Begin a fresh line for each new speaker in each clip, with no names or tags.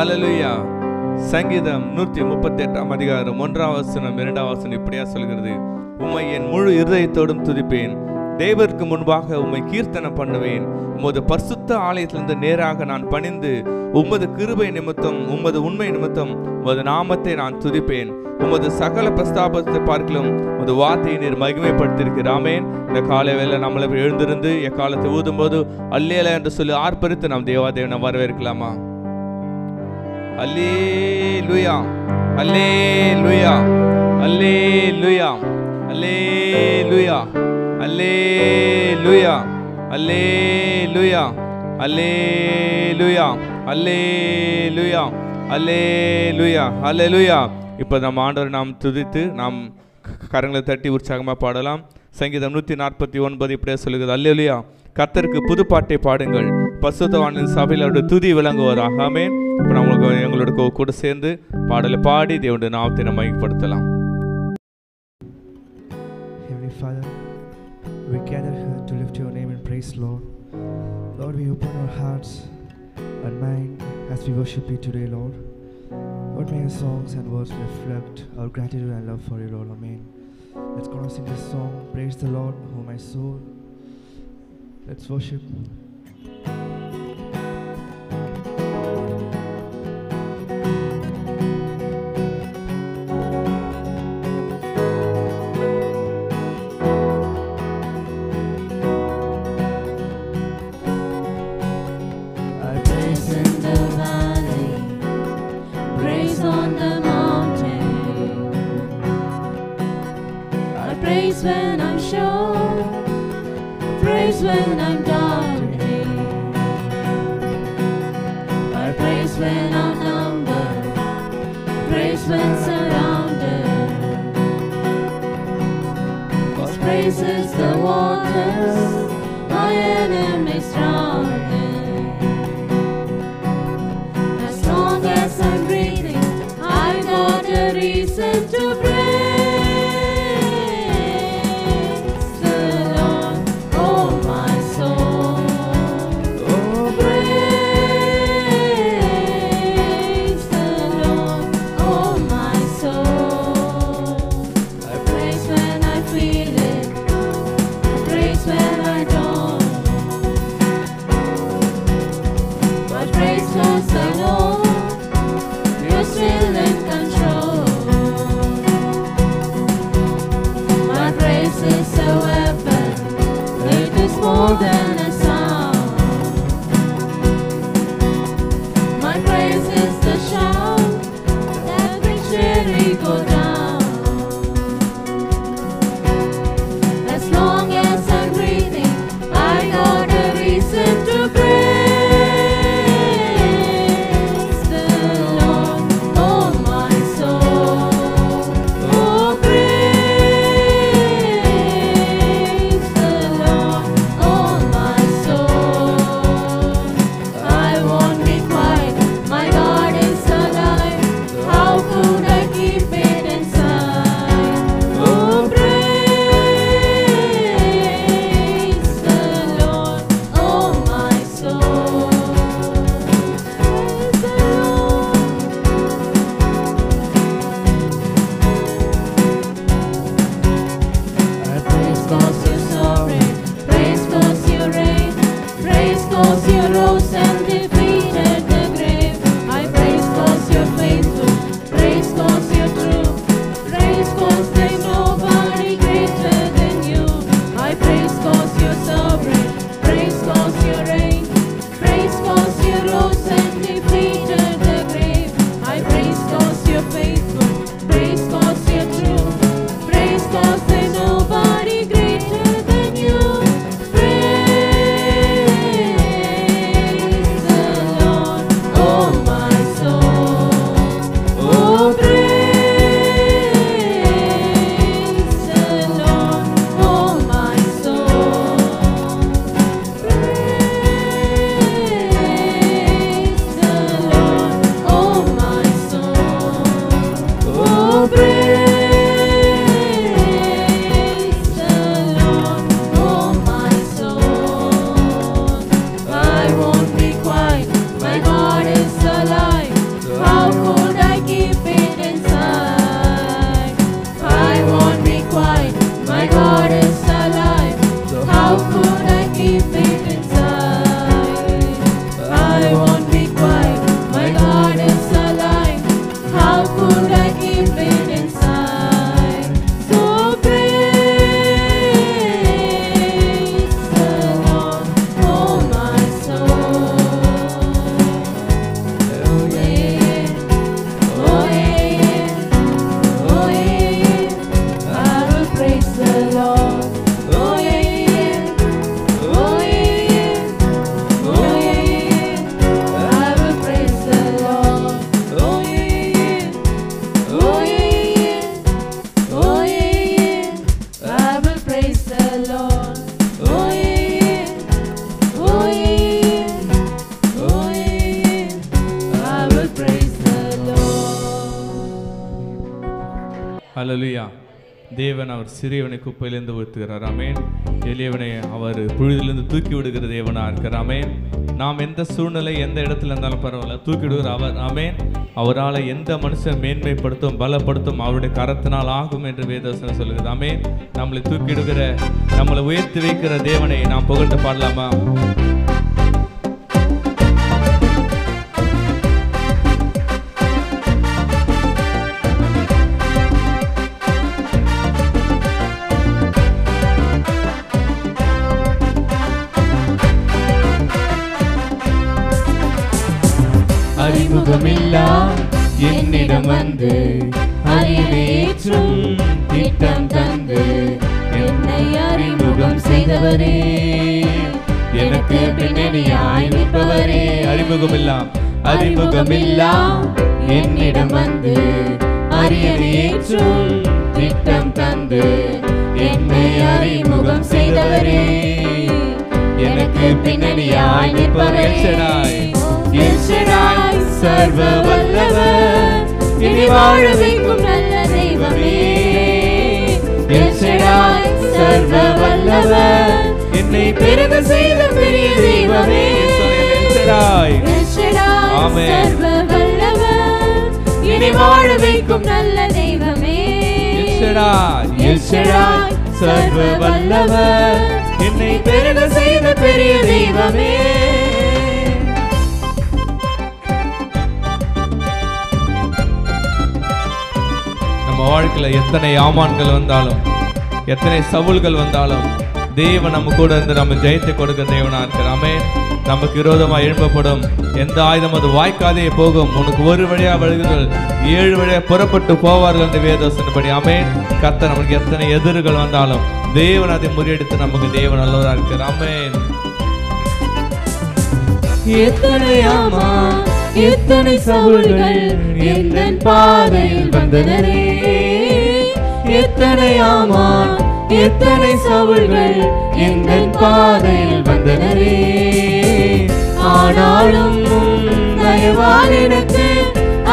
ஹல்லேலூயா. சங்கீதம் 138 அதிகாரம் 1 வசனம் 2 வசனம் இப்படியா சொல்கிறது, உம்மை என் முழு இருதயத்தோடும் துதிப்பேன், தேவருக்கு முன்பாக உம்மை கீர்த்தனம் பண்ணுவேன், உமது பரிசுத்த ஆலயத்திலிருந்து நேராக நான் பணிந்து உமது கிருபை நிமித்தம் உமது உண்மை நிமித்தம் உமது நாமத்தை நான் துதிப்பேன், உமது சகல பிரஸ்தாபத்தை பார்க்கலும் உமது வார்த்தையை நீர் மகிமைப்படுத்தியிருக்கிறார். ஆமென். இந்த காலை வேளை நம்மளை எழுந்திருந்து எக்காலத்தை ஊதும் போது அல்லேலூயா என்று சொல்லி ஆர்ப்பரித்து நாம் தேவாதேவனை வரவேற்கலாமா? அல்லேலூயா, அல்லேலூயா, அல்லேலூயா, அல்லேலூயா, அல்லேலூயா, அல்லேலூயா, அல்லேலூயா, அல்லேலூயா, அல்லேலூயா, அல்லேலூயா. இப்போ நம்ம ஆண்டவரை நாம் துதித்து நாம் கரங்களை தட்டி உற்சாகமாக பாடலாம். சங்கீதம் 149 இப்படியே சொல்லுகிறது, அல்லேலூயா, கர்த்தருக்கு புதுப்பாட்டை பாடுங்கள், பரிசுத்தவான்களின் சபையில் அவருடைய துதி விளங்குவதாக. ஆமென். இப்போ நம்ம எங்களோட கூட சேர்ந்து பாடலை பாடி தேவனுடைய நாமத்தை நம்ம மகிமைப்படுத்தலாம்.
Heavenly Father, we gather here to lift your name and praise, Lord. Lord, we open our hearts and mind as we worship you today, Lord. Lord, may your songs and words reflect our gratitude and love for you, Lord. Amen. Let's go and sing this song, Praise the Lord, oh my soul. Let's worship.
When I'm sure, praise when I'm doubting, I praise when I'm numbered, praise when surrounded, 'cause praise is the waters my enemies drown in. As long as I'm breathing, I've got a reason to praise. More than a sound, my praise is the shout that brings Jericho down. As long as I'm breathing, I got a reason to praise the Lord, oh my soul. Oh, praise the Lord, oh my soul. I won't be quiet, my God is alive. How could I keep it in
ஹல்லேலூயா. தேவன் அவர் சிறியவனை குப்பையிலிருந்து உயர்த்துகிறார். ஆமென். எளியவனை அவர் புழுதிலிருந்து தூக்கி விடுகிற தேவனாக இருக்கிறார். ஆமென். நாம் எந்த சூழ்நிலை எந்த இடத்துல இருந்தாலும் பரவாயில்ல, தூக்கி விடுகிற அவர். ஆமென். அவரால் எந்த மனுஷன் மேன்மைப்படுத்தும் பலப்படுத்தும் அவருடைய கரத்தினால் ஆகும் என்று வேதவசனம் சொல்லுகிறது. ஆமென். நம்மளை தூக்கி விடுகிற நம்மளை உயர்த்தி வைக்கிற தேவனை நாம் புகழ்ந்து பாடலாமா?
அறிமுகமில்லா என்னிடம் வந்து அறிவேற்றும் திட்டம் தந்து என்னை அறிமுகம் செய்தவரே, எனக்கு பின்னணியாய் நிற்பவரே. அறிமுகமில்லா என்னிடம் வந்து அறிவேற்றும் திட்டம் தந்து என்னை அறிமுகம் செய்தவரே, எனக்கு பின்னணியாய் நிற்பவரே. எல்ஷடாய் சர்வ வல்லவர், இனி வாழ வைக்கும் நல்ல தெய்வமே. எல்ஷடாய் சர்வ வல்லவர், என்னை பெருக செய்த பெரிய தெய்வமே. எல்ஷடாய் சர்வ வல்லவர், இனி வாழ வைக்கும் நல்ல தெய்வமே. எல்ஷடாய் சர்வ வல்லவர், என்னை பெருக செய்த பெரிய தெய்வமே.
நம்ம வாழ்க்கையில் எத்தனை ஆமான்கள் வந்தாலும் எத்தனை சவுல்கள் வந்தாலும் தேவன் நம்ம கூட இருந்து நம்ம ஜெயத்தை கொடுக்க தேவனா இருக்கிறார். ஆமென். நமக்கு விரோதமாக எழுப்பப்படும் எந்த ஆயுதம் அது வாய்க்காதே போகும். உனக்கு ஒரு வழியா வழுகுதல் 7 வழியா புறப்பட்டு போவார்கள் என்று வேதவசனப்படி. ஆமென். கர்த்தர் நமக்கு எத்தனை எதிர்கள் வந்தாலும் தேவன் அதை முறியடித்து நமக்கு தேவன் நல்லவராக இருக்கிறார். ஆமென்.
எத்தனை ஆமான் எத்தனை சவுல்கள் எந்தன் பாதையில் வந்தனரே, எத்தனை ஆமான் எத்தனை சவுல்கள் எந்தன் பாதையில் வந்தனரே. ஆனாலும் தயவால் எனக்கு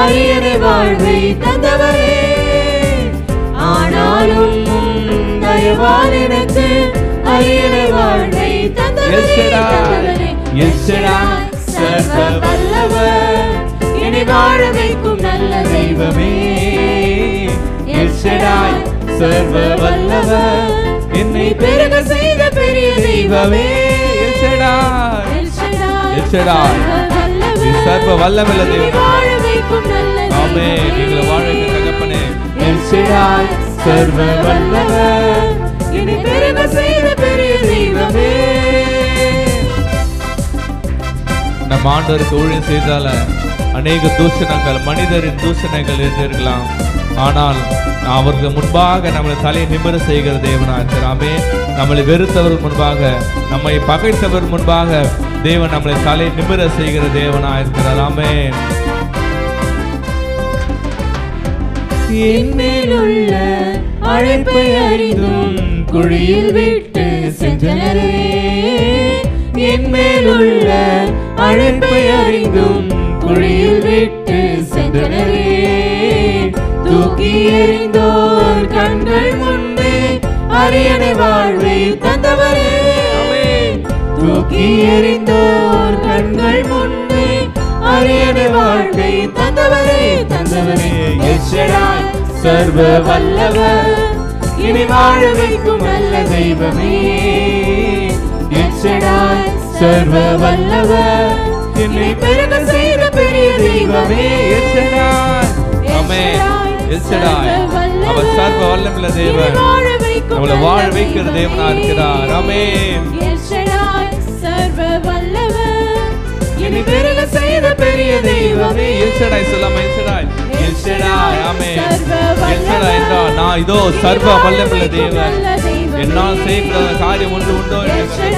அரியணை வாழ்வை தந்தவரே, ஆனாலும் தயவால் எனக்கு அரியணை வாழ்வை தந்தவரே. எல்ஷடாய் சர்வ வல்லவர், இனி வாழ வைக்கும் நல்ல தெய்வமே. எல்ஷடாய் சர்வ வல்லவர், என்னை பெருக செய்த பெரிய தெய்வமே.
எல்ஷடாய் சர்வ வல்லமையுள்ள தேவன். ஆமென். நீங்களை வாழ வைக்கும் தகப்பனே.
எல்ஷடாய் சர்வ வல்லவர், என்னை பெருக செய்த பெரிய தெய்வமே.
நம்ம ஆண்டவருக்கு ஊழியம் செய்தால அநேக தூஷணங்கள் மனிதரின் தூஷணங்கள் இருந்திருக்கலாம். ஆனால் அவருக்கு முன்பாக நம்மளை தலையை நிமிர செய்கிற தேவனா இருக்கிறாமே. நம்மளை வெறுத்தவர் முன்பாக நம்மை பகைத்தவர் முன்பாக தேவன் நம்மளை தலையை நிமிர செய்கிற தேவனா இருக்கிறார். ஆமென்.
என் மேலுள்ள அழைப்பை அறிந்தும் குழியில் விட்டு சென்றனரே, என் மேலுள்ள அழைப்பை அறிந்தும் குழியில் விட்டு சென்றனரே. தூக்கி எறிந்தோர் கண்கள் முன்னே அரியணை வாழ்வை தந்தவரே, தூக்கி எறிந்தோர் கண்கள் முன்னே அரியணை வாழ்வை தந்தவரே, தந்தவரே. எல்ஷடாய் சர்வ வல்லவர், இனி வாழ வைக்கும் நல்ல தெய்வமே. எல்ஷடாய் சர்வ வல்லவர், என்னை பெருக செய்த பெரிய தெய்வமே. எல்ஷடாய்.
ஆமென். எல்ஷடாய் அவர் சர்வ வல்லமையுள்ள தேவன். நம்மளை வாழ வைக்கிற தேவனா இருக்கிறார். ஆமென்.
எல்ஷடாய் சர்வ வல்லவர், என்னை பெருக செய்த பெரிய தெய்வமே.
எல்ஷடாய் சொல்லாம எல்ஷடாய். எல்ஷடாய். ஆமென். எல்ஷடாய் என்றால் நான் இதோ சர்வ வல்லமையுள்ள தேவன், என்னால் செய்யக்கூடாத காரியம் ஒன்று உண்டோ என்று.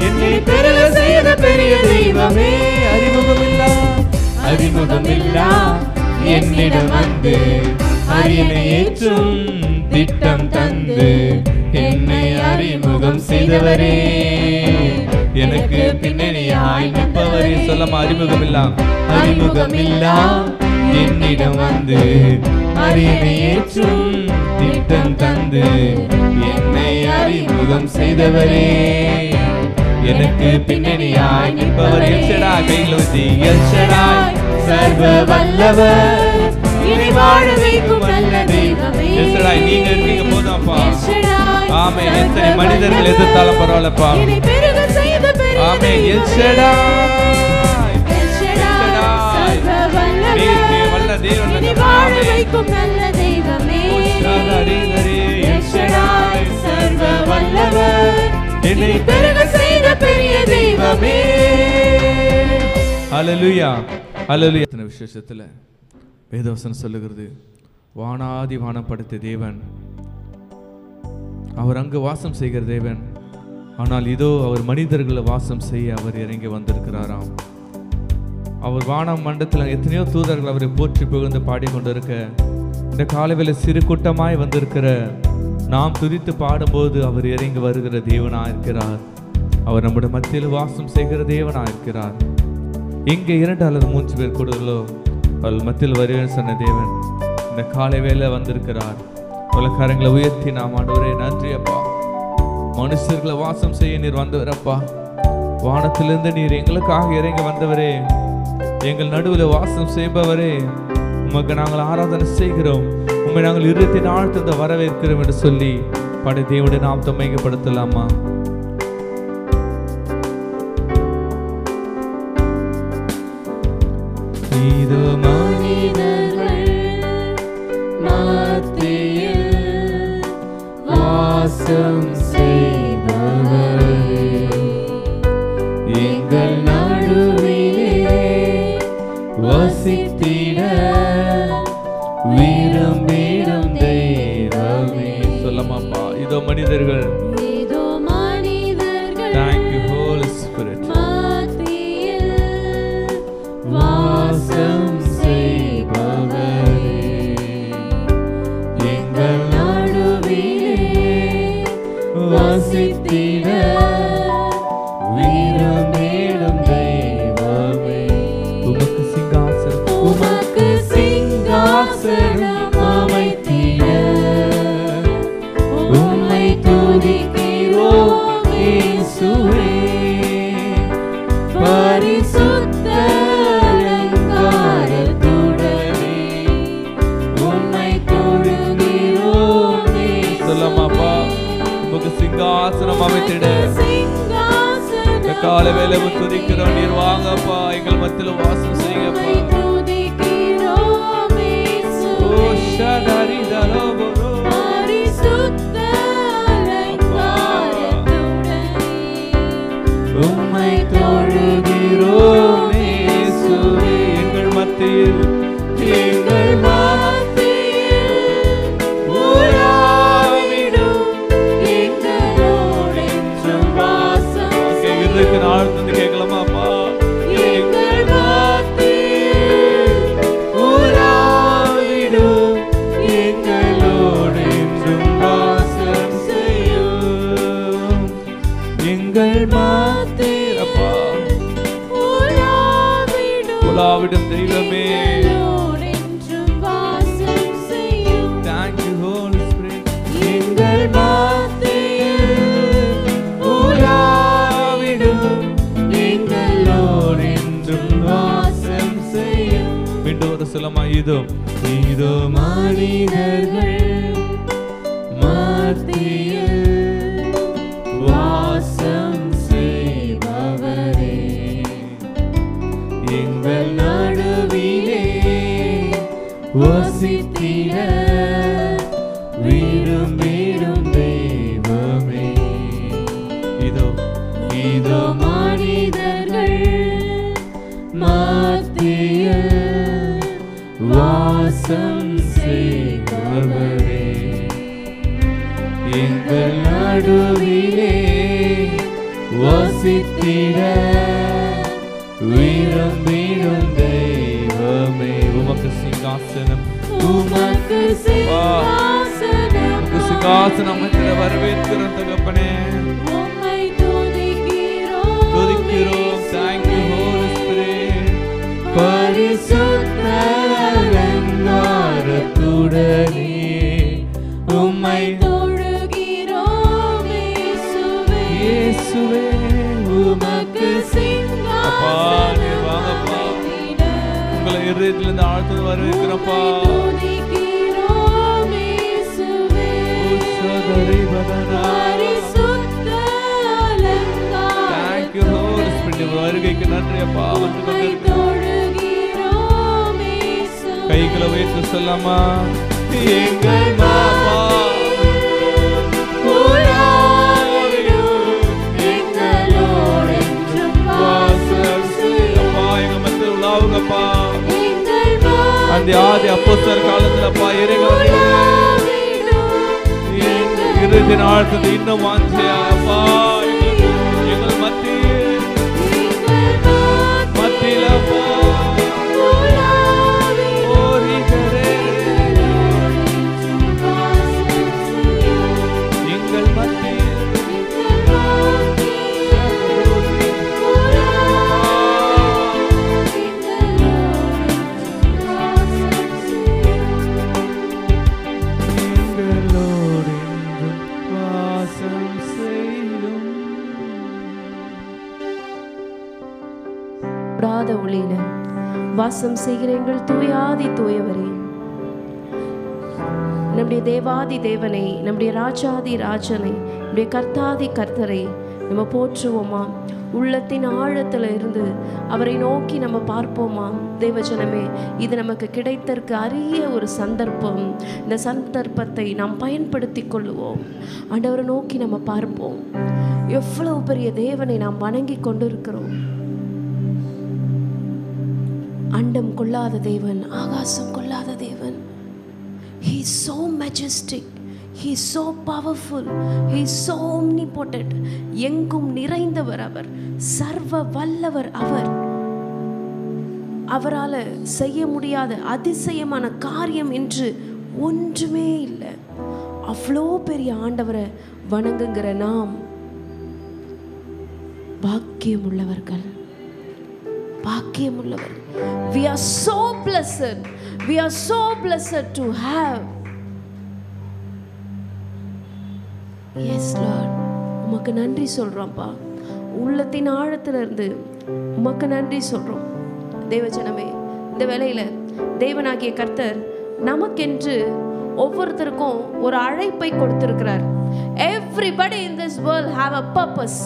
என்னை பெருக செய்த பெரிய தெய்வமே. அறிமுகமில்லா என்னிடம் வந்து அரியணை ஏற்றும் திட்டம் தந்து என்னை அறிமுகம் செய்தவரே, எனக்கு பின்னணியாய் நிற்பவரே.
சொல்லாம அறிமுகமில்லா.
அறிமுகமில்லா
என்னிடம் வந்து அரியணை ஏற்றும் திட்டம் தந்து என்னை அறிமுகம் செய்தவரே, எனக்கு பின்னணியாய் நிற்பவர் எல் ஷடாய். கையில் ஊதி எல் ஷடாய் சர்வ வல்லவர்,
என்னை வாழ வைக்கும் நல்ல தெய்வமே.
எல் ஷடாய் நீங்க இருக்கீங்க போதாப்பா.
எல் ஷடாய்
ஆமென். எத்தனை மனிதர்கள் எதிர்த்தாலும் பரவாயில்லப்பா.
என்னை பெருக செய்த பெரிய
ஆமென். எல்
தெய்வமே.
ஷடாய்
எல் ஷடாய் சர்வ
நீர் வல்ல
வல்லவர்,
தேவன்.
என்னை வாழ
ஆமென்.
வைக்கும் நல்ல தெய்வமே.
ஓ ஷடாரி ஹரி
எல் ஷடாய் சர்வ வல்லவர்,
என்னை
பெருக செய்த பெரிய தெய்வமே.
ஹல்லேலூயா ஹல்லேலூயா. இந்த விசேஷத்துல வேதவசனம் சொல்லுகிறது, வானாதி வானம் படைத்த தேவன், அவர் அங்கு வாசம் செய்கிற தேவன். ஆனால் இதோ அவர் மனிதர்களை வாசம் செய்ய அவர் இறங்கி வந்திருக்கிறாராம். அவர் வானம் மண்டலத்தில் எத்தனையோ தூதர்கள் அவரை போற்றி புகழ்ந்து பாடிக்கொண்டிருக்க, இந்த காலைவேளை சிறு கூட்டமாய் வந்திருக்கிற நாம் துதித்து பாடும்போது அவர் இறங்கி வருகிற தேவனாக இருக்கிறார். அவர் நம்முடைய மத்தியில் வாசம் செய்கிற தேவனாக இருக்கிறார். இங்கே 2 அல்லது 3 பேர் கூடுதலோ அவள் மத்தியில் வருவேன் சொன்ன தேவன் இந்த காலை வேளை வந்திருக்கிறார். உலகரங்களை உயர்த்தி நாம் ஆண்டவரே நன்றி அப்பா. மனுஷர்களை வாசம் செய்ய நீர் வந்தவரப்பா. வானத்திலிருந்து நீர் எங்களுக்காக இறங்கி வந்தவரே, எங்கள் நடுவில் வாசம் செய்பவரே, உமக்கு நாங்கள் ஆராதனை செய்கிறோம், உண்மை நாங்கள் இருதயத்தின் ஆழ்த்தத்தை வரவேற்கிறோம் என்று சொல்லி படை தேவனுடைய நாம் மையப்படுத்தலாமா? இதோ
மனிதர்கள் மத்தியில் வாசம் செய்பவரே, எங்கள் நடுவிலே
வசித்திட விரும்பிடும் தெய்வமே. சொல்லமாப்பா. இதோ மனிதர்கள்,
இதோ மனிதர்கள்
Thank you Holy Spirit.
மத்தியில் வாசம் செய்பவரே, எங்கள் நடுவிலே வசித்திட விரும்பிடும் தெய்வமே.
உமக்கு சிங்காசனம்
உமக்கு சிங்காசனம் அமைத்திட உம்மை துதிக்கிறோம் இயேசுவே. பரிசுத்த அலங்காரத்துடனே உம்மை தொழுகிறோம் இயேசுவே.
சொல்லமாப்பா. உமக்கு சிங்காசனம் அமைத்திட இந்த கால வேலை துதிக்கிறோம். நீர் வாங்கப்பா, எங்கள் மத்தியில் வாசம் செய்யப்பா. ஓ ஷடாரி தலோபரோ உம்மை தொழுகிறோம் இயேசுவே. எங்கள் மத்தியில் ஆழ்ந்து கேட்கலாமாப்பா. உலாவிடும் தெய்வமே. Thank you Holy Spirit.
எங்கள் மத்தியில் உலாவிடும் எங்களோடு என்றும் வாசம் செய்யும்.
மீண்டும் ஒரு சொல்லமா. இதோ இதோ
மனிதர்கள் மத்தியில் வாசம் செய்பவரே, எங்கள் நடுவிலே வசித்திட விரும்பிடும் தெய்வமே.
இதோ
இதோ மனிதர்கள் மத்தியில் வாசம் செய்பவரே, எங்கள் நடுவிலே வசித்திட விரும்பிடும் தெய்வமே.
உமக்கு சிங்காசனம்
உமக்கு சிங்காசனம்
சிங்காசனம் வரவேற்கிறோம் தகப்பனே.
உம்மை துதிக்கிறோம்
துதிக்கிறோம். Thank you Holy Spirit.
பரிசுத்த
நாமத்தில் வரவேற்கிறப்பா.
துதிக்கிறோம் இயேசுவே. பரிசுத்த அலங்காரத்தோடு
Thank you Holy Spirit. வருகைக்கு நன்றி அப்பா. வந்து கொண்டிருக்கிறோம்.
தொழுகிறோம் இயேசுவே.
கைகளை வைத்து சொல்லாமா, எங்கள் பாப்பா
உலாவிடும் எங்களோடு என்றும் வாசம் செய்யும்.
அப்பா எங்க மத்தியில் உலாவுங்கப்பா.
எங்கள்
அந்த ஆதி அப்போஸ்தலர் காலத்துலப்பா இறைவன் இறுதி நாட்கள் இன்னும் வாஞ்சையா அப்பா எங்கள் மத்தியில் அப்பா எங்கள் மத்தியில் எங்களோடு என்றும் வாசம் செய்யும்.
விடாத ஒளியில வாசம் செய்கிற எங்கள் தூயாதி தூயவரே, நம்முடைய தேவாதி தேவனை, நம்முடைய ராஜாதி ராஜனை, நம்முடைய கர்த்தாதி கர்த்தரை நம்ம போற்றுவோமா? உள்ளத்தின் ஆழத்துல இருந்து அவரை நோக்கி நம்ம பார்ப்போமா? தேவஜனமே, இது நமக்கு கிடைத்தற்கு அரிய ஒரு சந்தர்ப்பம். இந்த சந்தர்ப்பத்தை நாம் பயன்படுத்தி கொள்ளுவோம். ஆண்டவரை நோக்கி நம்ம பார்ப்போம். எவ்வளவு பெரிய தேவனை நாம் வணங்கி கொண்டு இருக்கிறோம். அண்டம் கொள்ளாத தேவன், ஆகாசம் கொள்ளாத தேவன். He is so majestic. He is so powerful. He is so omnipotent. எங்கும் நிறைந்தவர் அவர், சர்வ வல்லவர் அவர். அவரால் செய்ய முடியாத அதிசயமான காரியம் என்று ஒன்றுமே இல்லை. அவ்வளோ பெரிய ஆண்டவரை வணங்குகிற நாம் பாக்கியம் உள்ளவர்கள், பாக்கியம் உள்ளவர். We are so blessed. We are so blessed to have. Yes Lord, உமக்கு நன்றி சொல்றோம்ப்பா. உள்ளத்தின் ஆழத்துல இருந்து உமக்கு நன்றி சொல்றோம். தேவஜனமே, இந்த வேளையில தேவனாகிய கர்த்தர் நமக்கென்று ஒவ்வொருத்தருக்கும் ஒரு அழைப்பை கொடுத்திருக்கிறார். Everybody in this world have a purpose.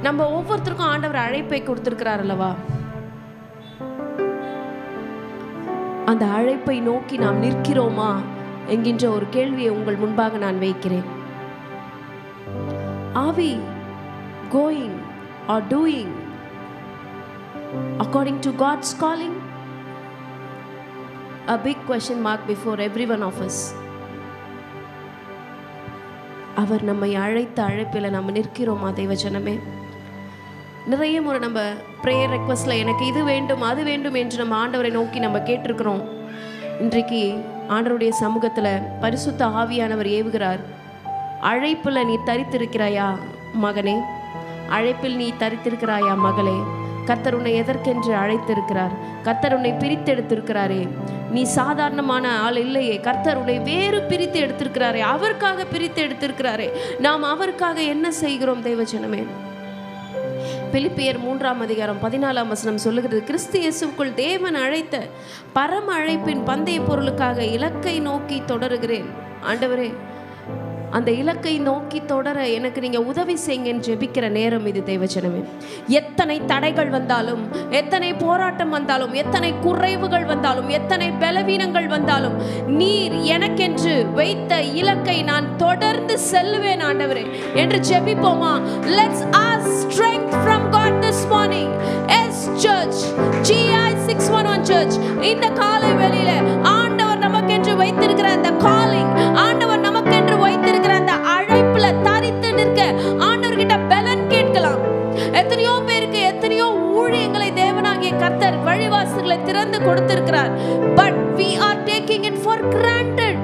நம்ம ஒவ்வொருத்தருக்கும் ஆண்டவர் அழைப்பை கொடுத்திருக்கிறார் அல்லவா? அந்த அழைப்பை நோக்கி நாம் நிற்கிறோமா என்கின்ற ஒரு கேள்வியை உங்கள் முன்பாக நான் வைக்கிறேன். Are we going or doing according to God's calling? A big question mark before every one of us. அவர் நம்மை அழைத்த அழைப்பில் நம்ம நிற்கிறோமா தேவஜனமே? நிறைய முறை நம்ம ப்ரேயர் ரெக்வஸ்டில் எனக்கு இது வேண்டும் அது வேண்டும் என்று நம்ம ஆண்டவரை நோக்கி நம்ம கேட்டிருக்கிறோம். இன்றைக்கு ஆண்டவருடைய சமூகத்தில் பரிசுத்த ஆவியானவர் ஏவுகிறார். அழைப்பில் நீ தரித்திருக்கிறாயா மகனே? அழைப்பில் நீ தரித்திருக்கிறாயா மகளே? கர்த்தர் உன்னை எதற்கென்று அழைத்திருக்கிறார்? கர்த்தர் உன்னை பிரித்தெடுத்திருக்கிறாரே. நீ சாதாரணமான ஆள் இல்லையே. கர்த்தர் உன்னை வேறு பிரித்து எடுத்திருக்கிறாரே. அவருக்காக பிரித்து எடுத்திருக்கிறாரே. நாம் அவருக்காக என்ன செய்கிறோம் தேவஜனமே? பிலிப்பியர் 3:14 சொல்லுகிறது, கிறிஸ்து இயேசுவுக்குள் தேவன் அழைத்த பரம அழைப்பின் பந்தய பொருளுக்காக இலக்கை நோக்கி தொடருகிறேன். ஆண்டவரே, அந்த இலக்கை நோக்கி தொடர எனக்கு நீங்க உதவி செய்யுங்கன்னு ஜெபிக்கிற நேரம் இது தேவஜனமே. எத்தனை தடைகள் வந்தாலும், எத்தனை போராட்டம் வந்தாலும், எத்தனை குறைவுகள் வந்தாலும், எத்தனை பலவீனங்கள் வந்தாலும், நீர் எனக்கென்று வைத்த இலக்கை நான் தொடர்ந்து செல்லுவேன் ஆண்டவரே என்று ஜெபிப்போமா? Let's ask strength from God this morning. Yes church, GI 611 church, இந்த காலை வேளையில ஆண்டவர் நமக்கென்று வைத்திருக்கிற அந்த காலிங், ஆண்டவர் நமக்கென்று வைத்திருக்கிற அந்த அழைப்புல தரித்து நிற்க ஆண்டவர்கிட்ட பலன் கேட்கலாம். எத்தனையோ பேருக்கு எத்தனையோ ஊழியங்களை தேவனாகிய கர்த்தர் வழிவாசல்களை திறந்து கொடுத்திருக்கிறார். But we are taking it for granted.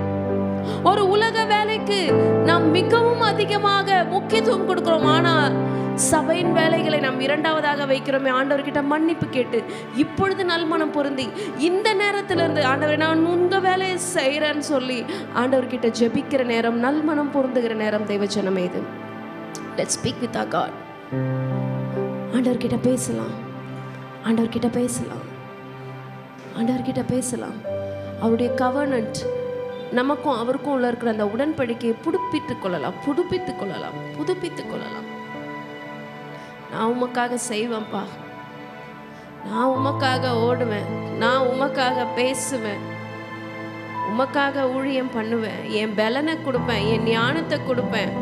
ஒரு உலக வேலைக்கு நாம் மிகவும் அதிகமாக முக்கியத்துவம் கொடுக்கிறோம். ஆனால் சபையின் வேலைகளை நாம் இரண்டாவதாக வைக்கிறோமே. ஆண்டவர்கிட்ட மன்னிப்பு கேட்டு இப்பொழுது நல்மனம் பொருந்தி இந்த நேரத்திலிருந்து ஆண்டவரை நான் உங்க வேலையை செய்கிறேன்னு சொல்லி ஆண்டவர்கிட்ட ஜெபிக்கிற நேரம், நல்மனம் பொருந்துகிற நேரம் தேவஜனமே இது. Let's speak with our God. ஆண்டவர்கிட்ட பேசலாம், ஆண்டவர்கிட்ட பேசலாம். ஆண்டவர்கிட்ட பேசலாம். அவருடைய கவர்னன்ட் நமக்கும் அவருக்கும் உள்ள இருக்கிற அந்த உடன்படிக்கையை புதுப்பித்துக் கொள்ளலாம். நான் உமக்காக செய்வேன்ப்பா, நான் உமக்காக ஓடுவேன், நான் உமக்காக பேசுவேன், உமக்காக ஊழியம் பண்ணுவேன், என் பலனை கொடுப்பேன், என் ஞானத்தை கொடுப்பேன்,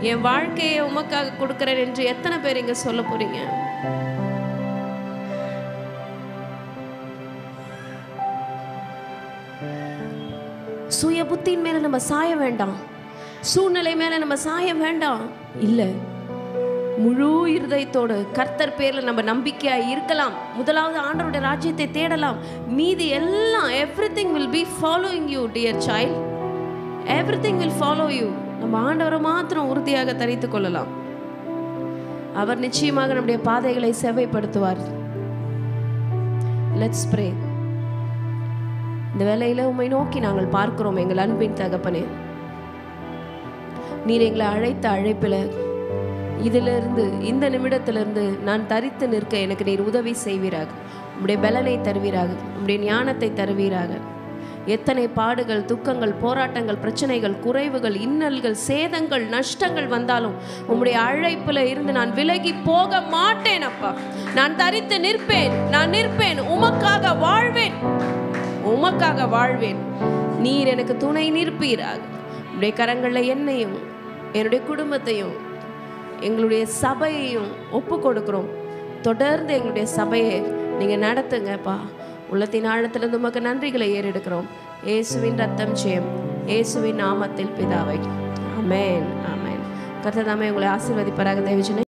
என் வாழ்க்கையை உமக்காக கொடுக்கிறேன் என்று எத்தனை பேர் இங்க சொல்ல போறீங்க? சுய புத்தியின் மேல நம்ம சாய வேண்டாம், சூழ்நிலை மேல நம்ம சாய வேண்டாம். இல்ல, முழு இருதயத்தோடு கர்த்தர் பேர்ல நம்ம நம்பிக்கையா இருக்கலாம். முதலாவது ஆண்டவருடைய ராஜ்யத்தை தேடலாம். மீதி எல்லாம் everything will be following you dear child, everything will follow you. நம்ம ஆண்டவரை மாத்திரம் உறுதியாக தரித்துக் கொள்ளலாம். அவர் நிச்சயமாக நம்முடைய பாதைகளை செவ்வைப்படுத்துவார். Let's pray. இந்த வேளையில உம்மை நோக்கி நாங்கள் பார்க்கிறோம் எங்கள் அன்பின் தகப்பனே. நீர் எங்களை அழைத்த அழைப்பில் இதிலிருந்து இந்த நிமிடத்திலிருந்து நான் தரித்து நிற்க எனக்கு நீர் உதவி செய்வீராக. உம்முடைய பலனை தருவீராக, உம்முடைய ஞானத்தை தருவீராக. எத்தனை பாடுகள், துக்கங்கள், போராட்டங்கள், பிரச்சனைகள், குறைவுகள், இன்னல்கள், சேதங்கள், நஷ்டங்கள் வந்தாலும் உம்முடைய அழைப்புல இருந்து நான் விலகி போக மாட்டேன் அப்பா. நான் தரித்து நிற்பேன், நான் நிற்பேன், உமக்காக வாழ்வேன், உமக்காக வாழ்வேன். நீர் எனக்கு துணை நிற்பீராக. உடைய கரங்களில் என்னையும் என்னுடைய குடும்பத்தையும் எங்களுடைய சபையையும் ஒப்பு கொடுக்கிறோம். தொடர்ந்து எங்களுடைய சபையை நீங்கள் நடத்துங்கப்பா. உள்ளத்தின் ஆழத்திலிருந்து உமக்கு நன்றிகளை ஏறெடுக்கிறோம். இயேசுவின் ரத்தம் ஜெயம், இயேசுவின் நாமத்தில் பிதாவை. ஆமென், ஆமென். கர்த்தர் தாமே உங்களை ஆசீர்வதிப்பாராக. தேவஜனே.